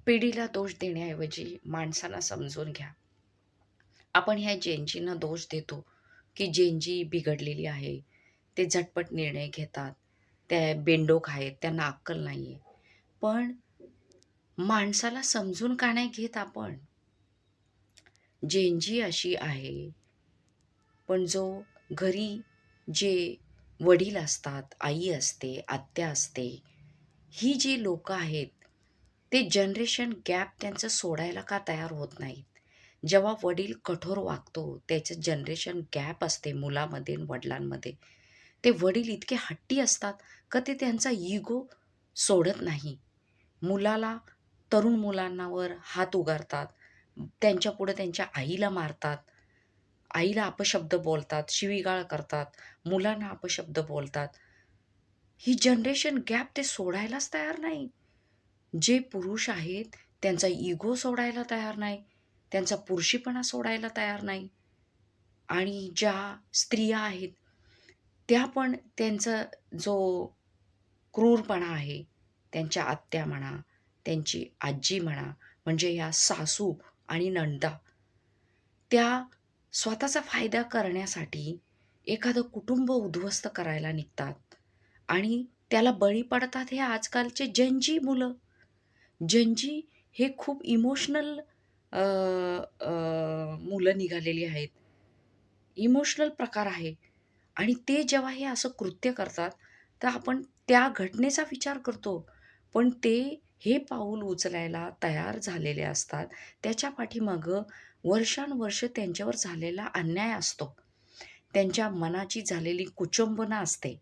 पिढीला दोष देण्याऐवजी माणसाला समजून घ्या. आपण ह्या जेनजींना दोष देतो, की जेनजी बिघडलेली आहे. ते झटपट निर्णय घेतात. त्या बेंडोक आहेत, त्यांना अक्कल नाहीये. पण माणसाला समजून का नाही घेत आपण? जेनजी अशी आहे, पण जो घरी जे वडील असतात, आई असते, आत्या असते, ही जी लोकं आहेत, ते जनरेशन गॅप त्यांचं सोडायला का तयार होत नाहीत? जेव्हा वडील कठोर वागतो, त्याचं जनरेशन गॅप असते मुलामध्ये आणि वडिलांमध्ये. ते वडील इतके हट्टी असतात का ते त्यांचा इगो सोडत नाही. मुलाला तरुण मुलांवर हात उगारतात. त्यांच्यापुढे त्यांच्या आईला मारतात. आईला अपशब्द बोलतात, शिवीगाळ करतात, मुलांना अपशब्द बोलतात. ही जनरेशन गॅप ते सोडायलाच तयार नाही. जे पुरुष आहेत त्यांचा इगो सोडायला तयार नाही. त्यांचा पुरुषीपणा सोडायला तयार नाही. आणि ज्या स्त्रिया आहेत, त्या पण त्यांचा जो क्रूरपणा आहे, त्यांच्या आत्या म्हणा, त्यांची आजी म्हणा, म्हणजे ह्या सासू आणि नणदा, त्या स्वतःचा फायदा करण्यासाठी एखादं कुटुंब उद्ध्वस्त करायला निघतात आणि त्याला बळी पडतात हे आजकालचे जेन मुलं. जेन हे खूप इमोशनल मुलं निघालेली आहेत. इमोशनल प्रकार आहे आणि ते जेव्हा हे असं कृत्य करतात, तर आपण त्या घटनेचा विचार करतो. पण ते हे पाऊल उचलायला तयार झालेले असतात. त्याच्या पाठीमागं वर्षानुवर्ष त्यांच्यावर झालेला अन्याय असतो. त्यांच्या मनाची झालेली कुचंबना असते.